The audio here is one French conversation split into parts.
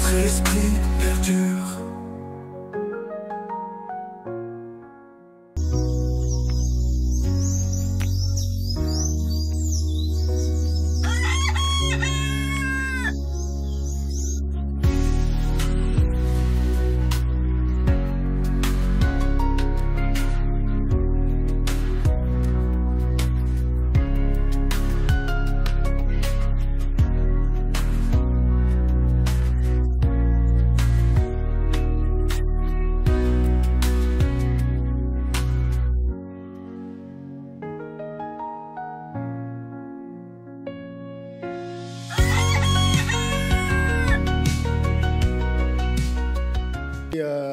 notre esprit perdure.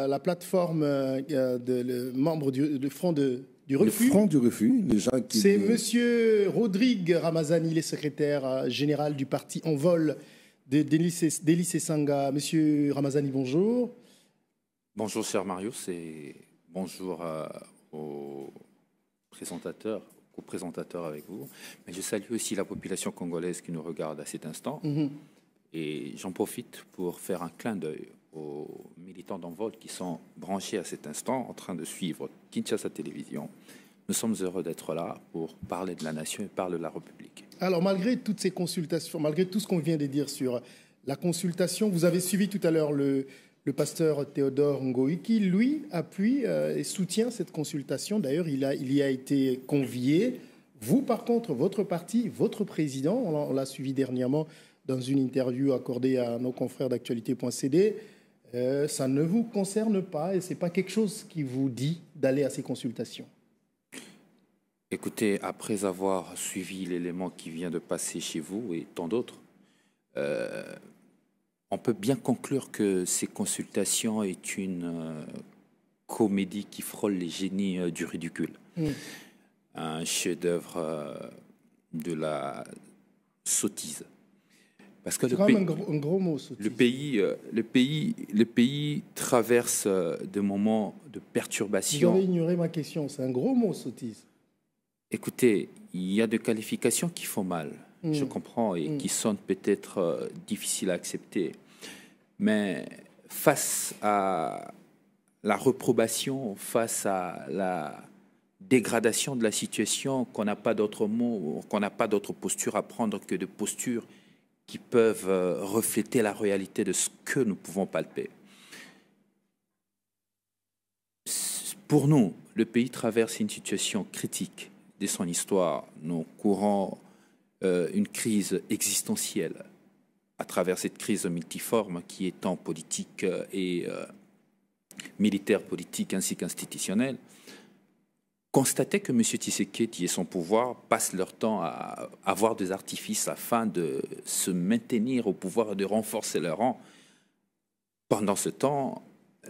La plateforme le membre du Front du Refus. Le Front du Refus, les gens qui... C'est Monsieur Rodrigue Ramazani, le secrétaire général du parti En Vol d'Elice Sanga. Monsieur Ramazani, bonjour. Bonjour, cher Marius, et bonjour aux présentateurs, co-présentateurs avec vous. Mais je salue aussi la population congolaise qui nous regarde à cet instant. Et j'en profite pour faire un clin d'œil aux militants d'Envol qui sont branchés à cet instant en train de suivre Kinshasa Télévision. Nous sommes heureux d'être là pour parler de la nation et parler de la République. Alors, malgré toutes ces consultations, malgré tout ce qu'on vient de dire sur la consultation, vous avez suivi tout à l'heure le pasteur Théodore Ngoï qui, lui, appuie et soutient cette consultation. D'ailleurs, il y a été convié. Vous, par contre, votre parti, votre président, on l'a suivi dernièrement dans une interview accordée à nos confrères d'actualité.cd, ça ne vous concerne pas et ce n'est pas quelque chose qui vous dit d'aller à ces consultations. Écoutez, après avoir suivi l'élément qui vient de passer chez vous et tant d'autres, on peut bien conclure que ces consultations est une comédie qui frôle les génies du ridicule. Un chef-d'œuvre de la sottise. Parce que c'est quand même un gros mot, sottise. Le pays traverse des moments de perturbation. Vous avez ignoré ma question, c'est un gros mot, sottise. Écoutez, il y a des qualifications qui font mal, je comprends, et qui sont peut-être difficiles à accepter. Mais face à la reprobation, face à la dégradation de la situation, qu'on n'a pas d'autre mot, qu'on n'a pas d'autre posture à prendre que de postures qui peuvent refléter la réalité de ce que nous pouvons palper. Pour nous, le pays traverse une situation critique de son histoire. Nous courons une crise existentielle à travers cette crise multiforme qui est tant politique et militaire, politique ainsi qu'institutionnelle. Constater que M. Tshisekedi et son pouvoir passent leur temps à avoir des artifices afin de se maintenir au pouvoir et de renforcer leur rang. Pendant ce temps,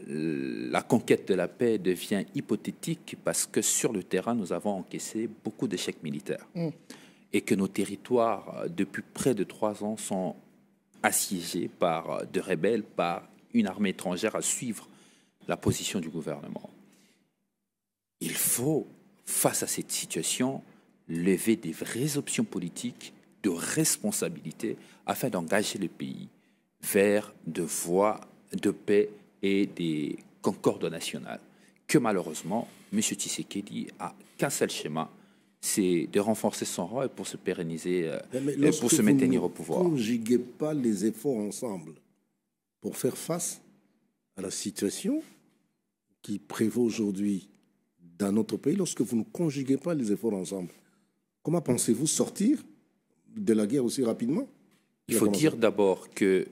la conquête de la paix devient hypothétique parce que sur le terrain, nous avons encaissé beaucoup d'échecs militaires et que nos territoires, depuis près de 3 ans, sont assiégés par de rebelles, par une armée étrangère à suivre la position du gouvernement. Il faut, face à cette situation, lever des vraies options politiques de responsabilité afin d'engager le pays vers de voies de paix et des concordes nationales. Que malheureusement, M. Tshisekedi a qu'un seul schéma, c'est de renforcer son rang et pour se pérenniser, et pour se maintenir au pouvoir. Ne conjuguez pas les efforts ensemble pour faire face à la situation qui prévaut aujourd'hui dans notre pays, lorsque vous ne conjuguez pas les efforts ensemble. Comment pensez-vous sortir de la guerre aussi rapidement? Il faut dire d'abord que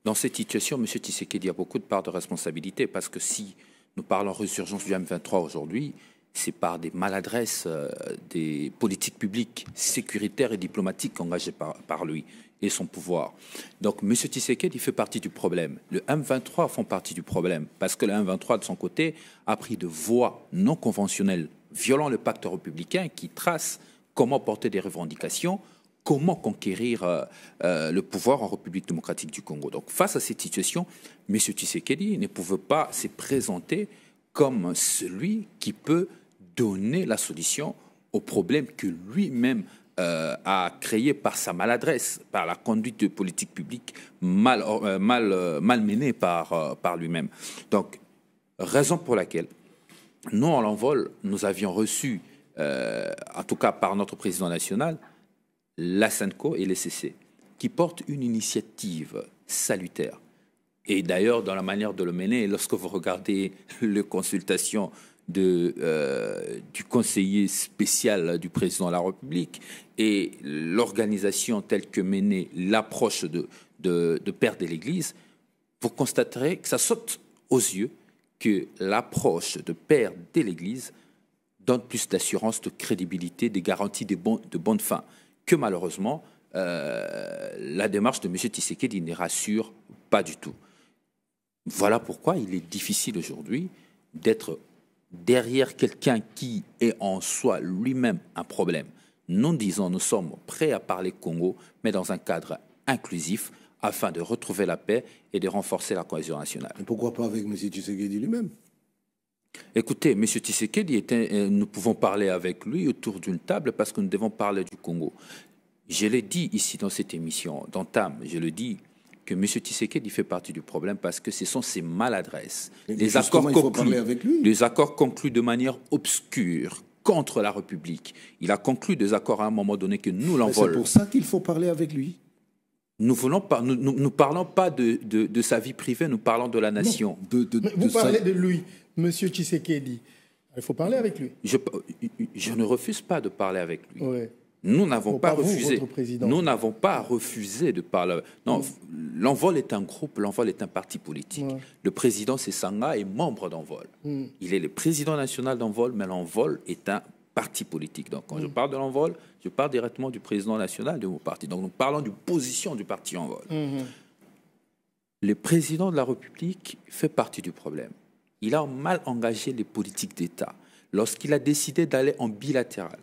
dans cette situation, M. Tshisekedi a beaucoup de part de responsabilité parce que si nous parlons résurgence du M23 aujourd'hui, c'est par des maladresses des politiques publiques, sécuritaires et diplomatiques engagées par lui et son pouvoir. Donc M. Tshisekedi fait partie du problème. Le M23 font partie du problème parce que le M23, de son côté, a pris de voies non conventionnelles, violant le pacte républicain qui trace comment porter des revendications, comment conquérir le pouvoir en République démocratique du Congo. Donc face à cette situation, M. Tshisekedi ne pouvait pas se présenter comme celui qui peut donner la solution aux problèmes que lui-même a créé par sa maladresse, par la conduite de politique publique mal menée par lui-même. Donc, raison pour laquelle, nous, en l'envol, nous avions reçu, en tout cas par notre président national, la SENCO et les CC, qui portent une initiative salutaire. Et d'ailleurs, dans la manière de le mener, lorsque vous regardez les consultations du conseiller spécial du président de la République et l'organisation telle que menée l'approche de père de l'Église, vous constaterez que ça saute aux yeux que l'approche de père de l'Église donne plus d'assurance, de crédibilité, des garanties de bonne fin, que malheureusement, la démarche de M. Tshisekedi ne rassure pas du tout. Voilà pourquoi il est difficile aujourd'hui d'être derrière quelqu'un qui est en soi lui-même un problème. Nous disons, nous sommes prêts à parler Congo, mais dans un cadre inclusif, afin de retrouver la paix et de renforcer la cohésion nationale. Et pourquoi pas avec M. Tshisekedi lui-même? Écoutez, M. Tshisekedi, nous pouvons parler avec lui autour d'une table parce que nous devons parler du Congo. Je l'ai dit ici dans cette émission, d'entame, je le dis, que M. Tshisekedi fait partie du problème parce que ce sont ses maladresses. Les accords conclus de manière obscure contre la République. Il a conclu des accords à un moment donné que nous l'envolons. C'est pour ça qu'il faut parler avec lui. Nous ne parlons pas de sa vie privée, nous parlons de la nation. Vous parlez de lui, M. Tshisekedi. Il faut parler avec lui. Je ne refuse pas de parler avec lui. Ouais. Nous n'avons pas refusé. Nous n'avons pas refusé de parler. Non, l'Envol est un groupe, l'Envol est un parti politique. Ouais. Le président Sesanga est membre d'Envol. Il est le président national d'Envol, mais l'Envol est un parti politique. Donc, quand je parle de l'Envol, je parle directement du président national de mon parti. Donc, nous parlons de position du parti Envol. Le président de la République fait partie du problème. Il a mal engagé les politiques d'État. Lorsqu'il a décidé d'aller en bilatéral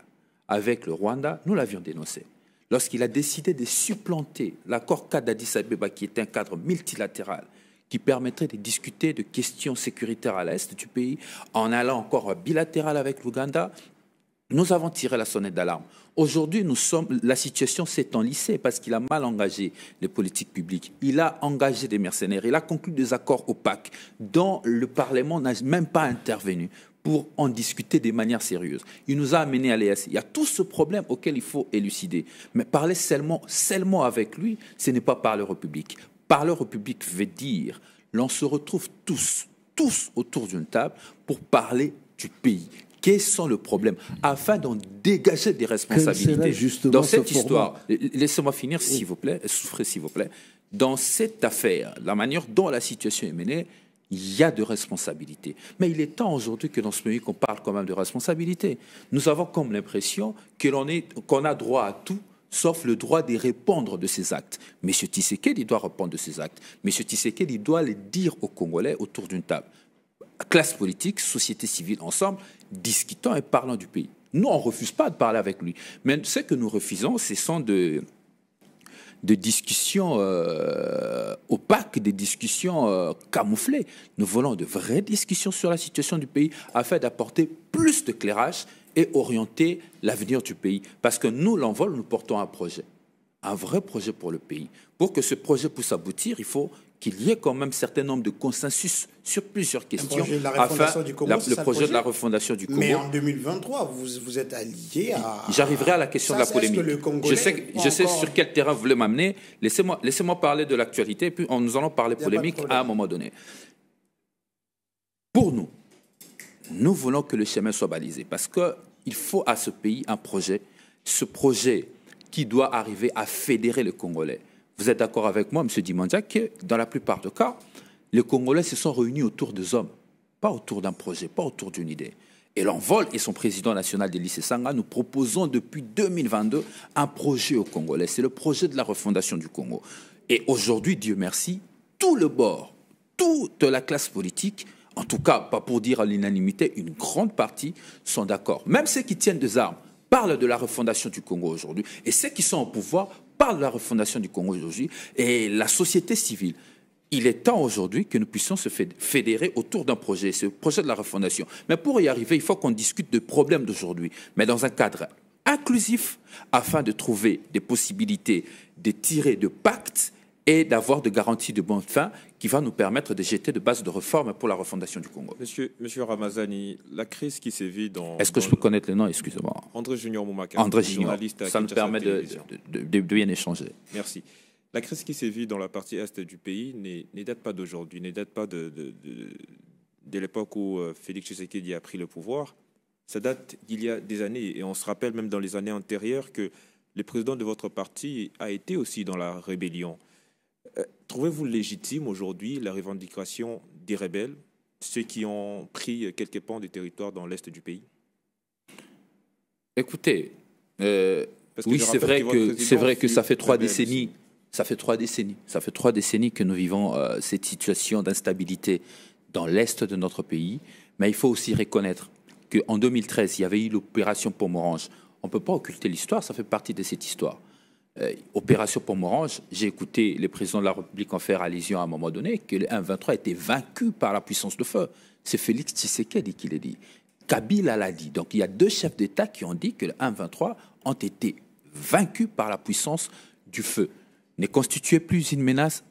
avec le Rwanda, nous l'avions dénoncé. Lorsqu'il a décidé de supplanter l'accord cadre d'Addis Abeba, qui est un cadre multilatéral, qui permettrait de discuter de questions sécuritaires à l'est du pays, en allant encore bilatéral avec l'Ouganda, nous avons tiré la sonnette d'alarme. Aujourd'hui, la situation s'est enlissée parce qu'il a mal engagé les politiques publiques. Il a engagé des mercenaires. Il a conclu des accords opaques dont le Parlement n'a même pas intervenu pour en discuter de manière sérieuse. Il nous a amenés à l'EAC. Il y a tout ce problème auquel il faut élucider. Mais parler seulement avec lui, ce n'est pas parler au public. Parler au public veut dire l'on se retrouve tous autour d'une table pour parler du pays. Quels sont les problèmes afin d'en dégager des responsabilités. Dans cette histoire, laissez-moi finir, s'il vous plaît, souffrez, s'il vous plaît. Dans cette affaire, la manière dont la situation est menée, il y a de responsabilités. Mais il est temps aujourd'hui que dans ce pays, qu'on parle quand même de responsabilité. Nous avons comme l'impression qu'on a droit à tout, sauf le droit de répondre de ses actes. M. Tshisekedi doit répondre de ses actes. M. Tshisekedi doit le dire aux Congolais autour d'une table. Classe politique, société civile, ensemble, discutons et parlons du pays. Nous, on ne refuse pas de parler avec lui. Mais ce que nous refusons, ce sont de discussions opaques, des discussions camouflées. Nous voulons de vraies discussions sur la situation du pays afin d'apporter plus d'éclairage et orienter l'avenir du pays. Parce que nous, l'Envol, nous portons un projet, un vrai projet pour le pays. Pour que ce projet puisse aboutir, il faut qu'il y ait quand même un certain nombre de consensus sur plusieurs questions. Le projet de la refondation du Congo, le projet de la refondation du Congo. Mais en 2023, vous êtes allié à... J'arriverai à la question de la polémique. Je sais sur quel terrain vous voulez m'amener. Laissez-moi parler de l'actualité, puis nous allons parler polémique à un moment donné. Pour nous, nous voulons que le chemin soit balisé, parce qu'il faut à ce pays un projet, ce projet qui doit arriver à fédérer les Congolais. Vous êtes d'accord avec moi, M. Dimandia, que dans la plupart des cas, les Congolais se sont réunis autour des hommes, pas autour d'un projet, pas autour d'une idée. Et l'Envol et son président national Denis Sesanga, nous proposons depuis 2022 un projet aux Congolais. C'est le projet de la refondation du Congo. Et aujourd'hui, Dieu merci, tout le bord, toute la classe politique, en tout cas, pas pour dire à l'unanimité, une grande partie sont d'accord. Même ceux qui tiennent des armes parlent de la refondation du Congo aujourd'hui. Et ceux qui sont au pouvoir parlent de la refondation du Congo aujourd'hui. Et la société civile, il est temps aujourd'hui que nous puissions se fédérer autour d'un projet, c'est le projet de la refondation. Mais pour y arriver, il faut qu'on discute des problèmes d'aujourd'hui, mais dans un cadre inclusif afin de trouver des possibilités de tirer de pactes et d'avoir de garanties de bonne fin qui va nous permettre de jeter de bases de réformes pour la refondation du Congo. Monsieur Ramazani, la crise qui sévit dans... Est-ce que je peux connaître le nom, excusez-moi? André Junior Moumakar. André Junior, journaliste à ça nous Kinshasa permet de bien échanger. Merci. La crise qui sévit dans la partie est du pays ne date pas d'aujourd'hui, ne date pas de l'époque où Félix Tshisekedi a pris le pouvoir. Ça date d'il y a des années, et on se rappelle même dans les années antérieures que le président de votre parti a été aussi dans la rébellion. Trouvez-vous légitime aujourd'hui la revendication des rebelles, ceux qui ont pris quelques pans des territoires dans l'est du pays? Écoutez, oui, c'est vrai que ça fait 3 décennies. Ça fait 3 décennies que nous vivons cette situation d'instabilité dans l'est de notre pays. Mais il faut aussi reconnaître qu'en 2013, il y avait eu l'opération Pomorange. On ne peut pas occulter l'histoire, ça fait partie de cette histoire. Opération Pomorange, j'ai écouté le président de la République en faire allusion à un moment donné que le M23 était vaincu par la puissance de feu. C'est Félix Tshisekedi qui l'a dit. Kabila l'a dit. Donc il y a 2 chefs d'État qui ont dit que le M23 ont été vaincus par la puissance du feu. Ne constituait plus une menace?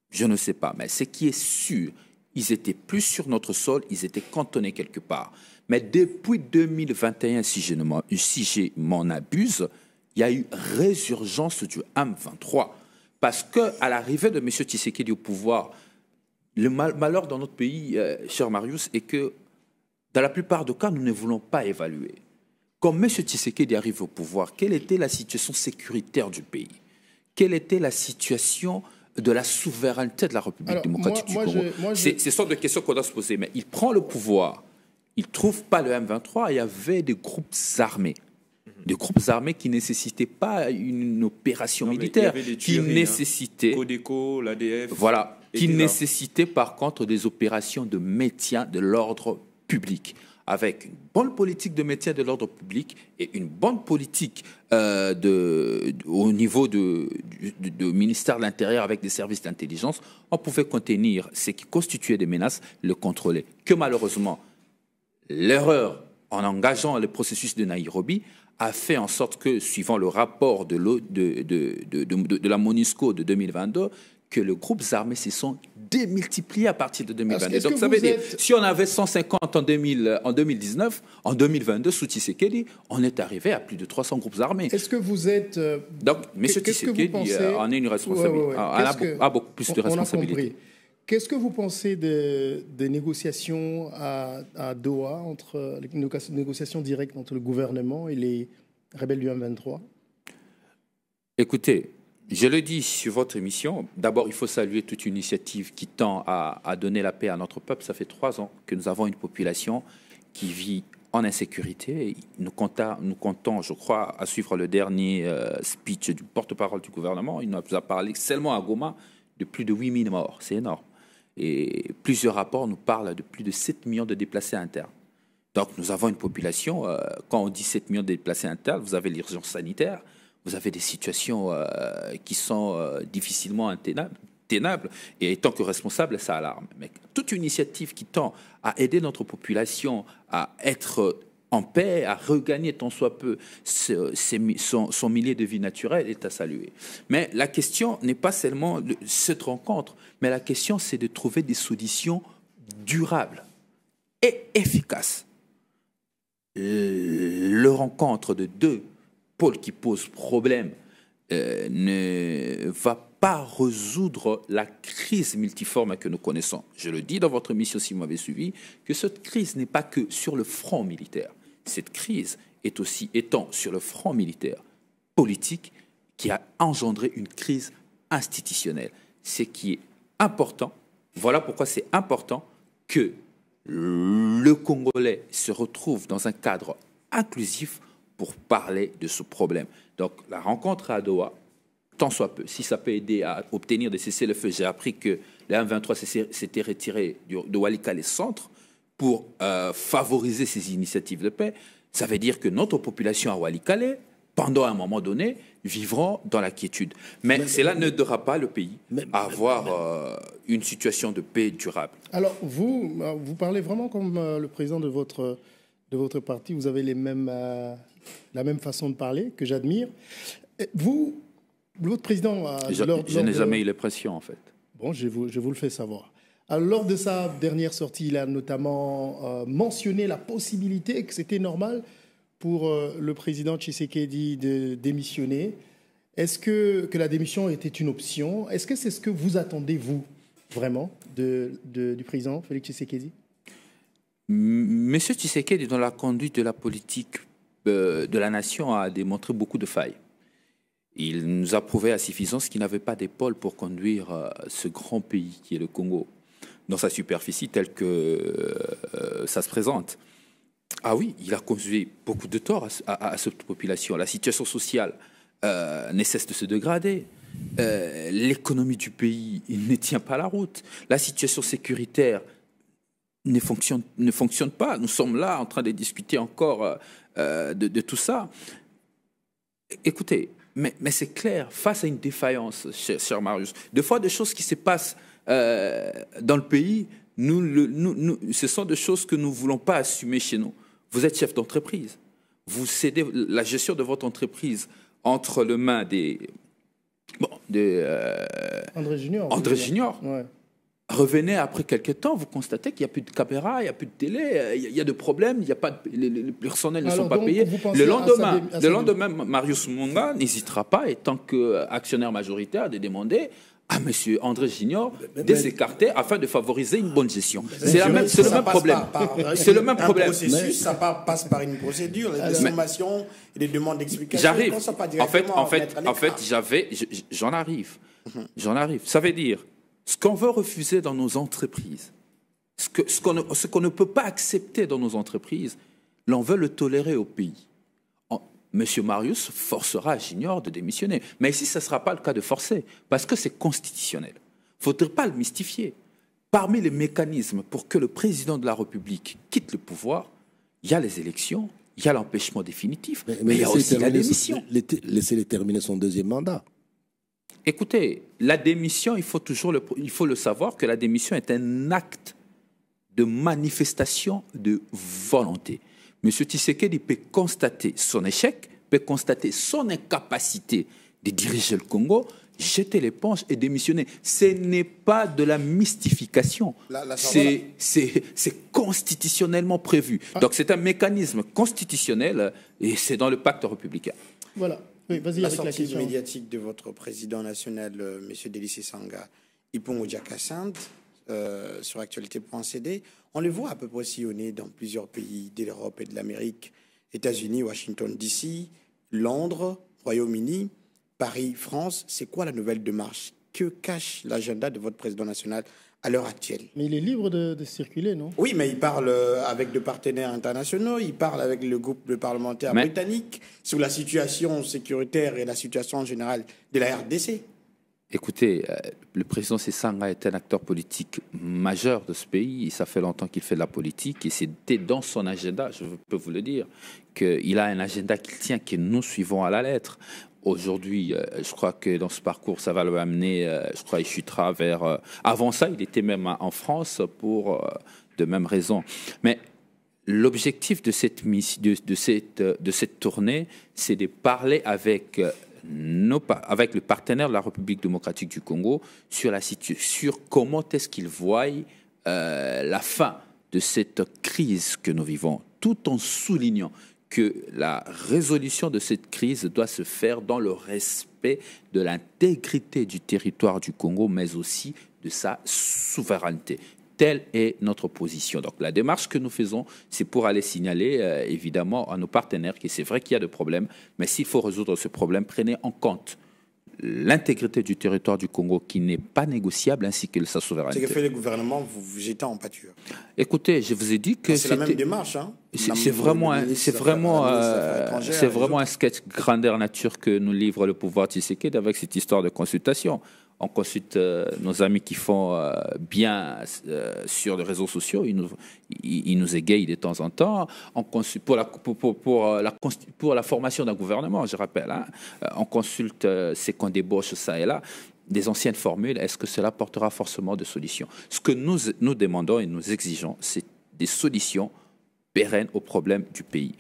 Je ne sais pas. Mais ce qui est sûr, ils étaient plus sur notre sol, ils étaient cantonnés quelque part. Mais depuis 2021, si je m'en abuse, il y a eu résurgence du M23. Parce qu'à l'arrivée de M. Tshisekedi au pouvoir, le malheur dans notre pays, cher Marius, est que dans la plupart des cas, nous ne voulons pas évaluer. Quand M. Tshisekedi arrive au pouvoir, quelle était la situation sécuritaire du pays? Quelle était la situation de la souveraineté de la République démocratique du Congo? C'est ce sont des questions qu'on doit se poser. Mais il prend le pouvoir, il ne trouve pas le M23, il y avait des groupes armés. Des groupes armés qui ne nécessitaient pas une opération militaire, qui nécessitaient... Codeco, l'ADF... Voilà, qui nécessitaient par contre des opérations de maintien de l'ordre public, avec une bonne politique de maintien de l'ordre public et une bonne politique au niveau du ministère de l'Intérieur avec des services d'intelligence, on pouvait contenir ce qui constituait des menaces, le contrôler. Que malheureusement, l'erreur en engageant le processus de Nairobi a fait en sorte que, suivant le rapport de la MONUSCO de 2022, que les groupes armés se sont démultipliés à partir de 2022. Donc ça veut dire, si on avait 150 en 2019, en 2022, sous Tshisekedi, on est arrivé à plus de 300 groupes armés. Est-ce que vous êtes... Donc, M. Tshisekedi en a une responsabilité, a beaucoup plus de responsabilités. Qu'est-ce que vous pensez des négociations à Doha, entre les négociations directes entre le gouvernement et les rebelles du M23? Écoutez, je le dis sur votre émission, d'abord il faut saluer toute une initiative qui tend à donner la paix à notre peuple. Ça fait 3 ans que nous avons une population qui vit en insécurité. Nous comptons, je crois, à suivre le dernier speech du porte-parole du gouvernement. Il nous a parlé seulement à Goma de plus de 8000 morts. C'est énorme. Et plusieurs rapports nous parlent de plus de 7 millions de déplacés internes. Donc nous avons une population, quand on dit 7 millions de déplacés internes, vous avez l'urgence sanitaire, vous avez des situations qui sont difficilement tenables, et étant que responsable, ça alarme. Mais toute une initiative qui tend à aider notre population à être en paix, à regagner tant soit peu son milieu de vie naturel est à saluer. Mais la question n'est pas seulement cette rencontre, mais la question c'est de trouver des solutions durables et efficaces. Le rencontre de 2 pôles qui posent problème ne va pas résoudre la crise multiforme que nous connaissons. Je le dis dans votre émission, si vous m'avez suivi, que cette crise n'est pas que sur le front militaire. Cette crise est aussi étant sur le front militaire, politique, qui a engendré une crise institutionnelle. Ce qui est important, voilà pourquoi c'est important que le Congolais se retrouve dans un cadre inclusif pour parler de ce problème. Donc la rencontre à Doha, tant soit peu, si ça peut aider à obtenir des cessez-le-feu, j'ai appris que le M23 s'était retiré de Walikale centre pour favoriser ces initiatives de paix. Ça veut dire que notre population à Walikale, pendant un moment donné, vivront dans la quiétude. Mais cela n'aidera pas le pays à avoir une situation de paix durable. Alors, vous parlez vraiment comme le président de votre de votre parti, vous avez la même façon de parler, que j'admire. Vous, votre président... Je n'ai jamais eu l'impression, en fait. Bon, je vous le fais savoir. Alors, lors de sa dernière sortie, il a notamment mentionné la possibilité que c'était normal pour le président Tshisekedi de démissionner. Est-ce que la démission était une option? Est-ce que c'est ce que vous attendez, vous, vraiment, du président Félix Tshisekedi? Monsieur Tshisekedi, dans la conduite de la politique de la nation, a démontré beaucoup de failles. Il nous a prouvé à suffisance qu'il n'avait pas d'épaule pour conduire ce grand pays qui est le Congo, dans sa superficie telle que ça se présente. Ah oui, il a causé beaucoup de tort à cette population. La situation sociale ne cesse de se dégrader. L'économie du pays ne tient pas la route. La situation sécuritaire ne fonctionne pas. Nous sommes là en train de discuter encore de tout ça. Écoutez, mais c'est clair, face à une défaillance, cher Marius, des fois des choses qui se passent dans le pays, ce sont des choses que nous ne voulons pas assumer chez nous. Vous êtes chef d'entreprise. Vous cédez la gestion de votre entreprise entre les mains André Junior. André Junior. Ouais. Revenez après quelques temps, vous constatez qu'il n'y a plus de caméra, il n'y a plus de télé, il y a des problèmes, il y a pas les personnels ne sont pas payés. Le lendemain, Marius Munga n'hésitera pas, étant qu'actionnaire majoritaire, de demander à M. André Junior de s'écarter afin de favoriser une bonne gestion. C'est le même problème. C'est le même problème. Ça passe par une procédure, des sommations et des demandes d'explication. J'arrive. En fait, j'en arrive. Ça veut dire, ce qu'on veut refuser dans nos entreprises, ce qu'on ne peut pas accepter dans nos entreprises, l'on veut le tolérer au pays. Monsieur Marius forcera Junior de démissionner. Mais ici, ce ne sera pas le cas de forcer, parce que c'est constitutionnel. Il ne faudrait pas le mystifier. Parmi les mécanismes pour que le président de la République quitte le pouvoir, il y a les élections, il y a l'empêchement définitif, mais il y a aussi la démission. Laissez-le terminer son deuxième mandat. Écoutez, la démission, il faut le savoir que la démission est un acte de manifestation de volonté. M. Tshisekedi peut constater son échec, peut constater son incapacité de diriger le Congo, jeter l'éponge et démissionner. Ce n'est pas de la mystification. C'est constitutionnellement prévu. Donc c'est un mécanisme constitutionnel et c'est dans le pacte républicain. Voilà. Oui, vas-y la avec la sortie question médiatique de votre président national, M. Délice Sanga, Ipongo Diakassante, sur actualité.cd, on le voit à peu près sillonner dans plusieurs pays de l'Europe et de l'Amérique, États-Unis, Washington DC, Londres, Royaume-Uni, Paris, France. C'est quoi la nouvelle démarche? Que cache l'agenda de votre président national à l'heure actuelle? Mais il est libre de circuler, non? Oui, mais il parle avec des partenaires internationaux, il parle avec le groupe de parlementaires britanniques sur la situation sécuritaire et la situation générale de la RDC. Écoutez, le président Sanga est un acteur politique majeur de ce pays. Ça fait longtemps qu'il fait de la politique et c'était dans son agenda, je peux vous le dire, qu'il a un agenda qu'il tient, que nous suivons à la lettre. Aujourd'hui, je crois que dans ce parcours, ça va le amener, je crois qu'il chutera vers... avant ça, il était même en France pour de mêmes raisons. Mais l'objectif de cette tournée, c'est de parler avec le partenaire de la République démocratique du Congo sur comment est-ce qu'ils voient la fin de cette crise que nous vivons, tout en soulignant que la résolution de cette crise doit se faire dans le respect de l'intégrité du territoire du Congo, mais aussi de sa souveraineté. Telle est notre position. Donc la démarche que nous faisons, c'est pour aller signaler évidemment à nos partenaires que c'est vrai qu'il y a des problèmes, mais s'il faut résoudre ce problème, prenez en compte l'intégrité du territoire du Congo qui n'est pas négociable ainsi que sa souveraineté. C'est que fait le gouvernement, vous jetez en pâture. Écoutez, je vous ai dit que c'est la même démarche. Hein. C'est vraiment un sketch grandeur nature que nous livre le pouvoir Tshisekedi avec cette histoire de consultation. On consulte nos amis qui font bien sur les réseaux sociaux. Ils nous égayent de temps en temps. On consulte pour la formation d'un gouvernement, je rappelle. Hein, on consulte ce qu'on débauche ça et là. Des anciennes formules, est-ce que cela portera forcément de solutions? Ce que nous demandons et nous exigeons, c'est des solutions pérenne aux problèmes du pays.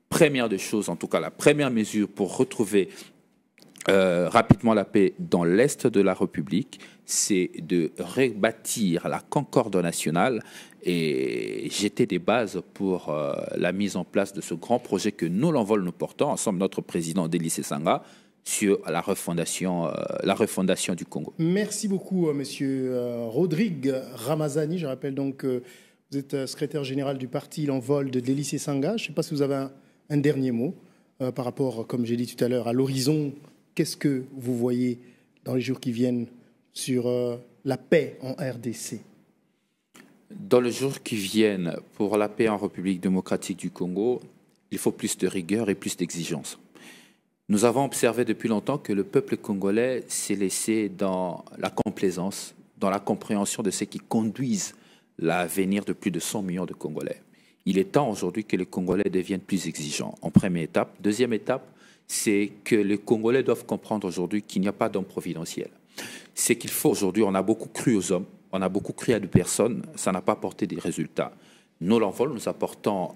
Première des choses, en tout cas la première mesure pour retrouver rapidement la paix dans l'Est de la République, c'est de rebâtir la concorde nationale et jeter des bases pour la mise en place de ce grand projet que nous, l'Envol, nous portons, ensemble notre président Délice Sanga, sur la refondation du Congo. Merci beaucoup, monsieur Rodrigue Ramazani. Je rappelle donc que vous êtes secrétaire général du parti L'Envol de Délice Sanga. Je ne sais pas si vous avez un dernier mot par rapport, comme j'ai dit tout à l'heure, à l'horizon. Qu'est-ce que vous voyez dans les jours qui viennent sur la paix en RDC? Dans les jours qui viennent, pour la paix en République démocratique du Congo, il faut plus de rigueur et plus d'exigence. Nous avons observé depuis longtemps que le peuple congolais s'est laissé dans la complaisance, dans la compréhension de ce qui conduisent l'avenir de plus de 100 millions de Congolais. Il est temps aujourd'hui que les Congolais deviennent plus exigeants, en première étape. Deuxième étape, c'est que les Congolais doivent comprendre aujourd'hui qu'il n'y a pas d'homme providentiel. C'est qu'il faut aujourd'hui, on a beaucoup cru aux hommes, on a beaucoup cru à des personnes, ça n'a pas porté des résultats. Nous, l'Envol, nous apportons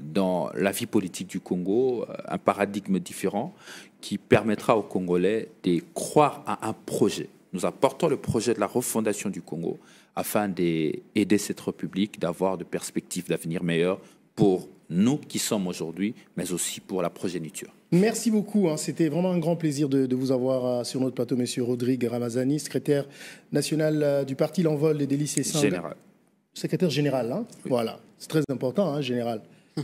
dans la vie politique du Congo un paradigme différent qui permettra aux Congolais de croire à un projet. Nous apportons le projet de la refondation du Congo afin d'aider cette République d'avoir de perspectives d'avenir meilleures pour nous qui sommes aujourd'hui, mais aussi pour la progéniture. Merci beaucoup. C'était vraiment un grand plaisir de vous avoir sur notre plateau, monsieur Rodrigue Ramazani, secrétaire national du parti L'Envol des Délices Sanga. Général. Secrétaire général, hein? Oui. Voilà. C'est très important, général.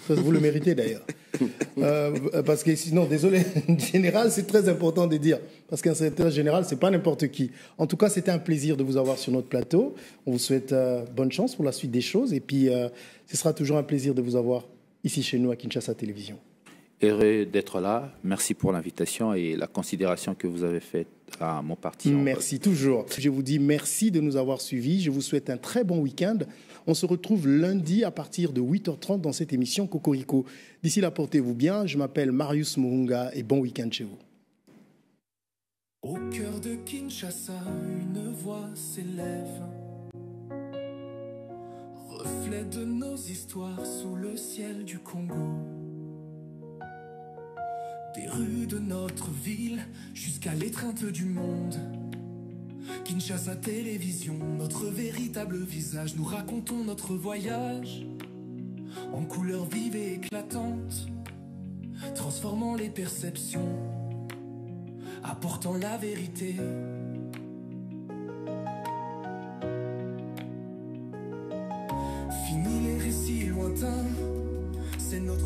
Vous le méritez d'ailleurs. Parce que sinon, désolé, général, c'est très important de dire. Parce qu'un secrétaire général, c'est pas n'importe qui. En tout cas, c'était un plaisir de vous avoir sur notre plateau. On vous souhaite bonne chance pour la suite des choses. Et puis, ce sera toujours un plaisir de vous avoir ici chez nous à Kinshasa Télévision. Heureux d'être là. Merci pour l'invitation et la considération que vous avez faite à mon parti. Merci toujours. Je vous dis merci de nous avoir suivis. Je vous souhaite un très bon week-end. On se retrouve lundi à partir de 8h30 dans cette émission Cocorico. D'ici là, portez-vous bien. Je m'appelle Marius Murunga et bon week-end chez vous. Au cœur de Kinshasa, une voix s'élève. Reflet de nos histoires sous le ciel du Congo. Des rues de notre ville jusqu'à l'étreinte du monde. Kinshasa Télévision, notre véritable visage. Nous racontons notre voyage en couleurs vives et éclatantes, transformant les perceptions, apportant la vérité. Fini les récits lointains, c'est notre...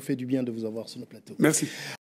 fait du bien de vous avoir sur le plateau. Merci.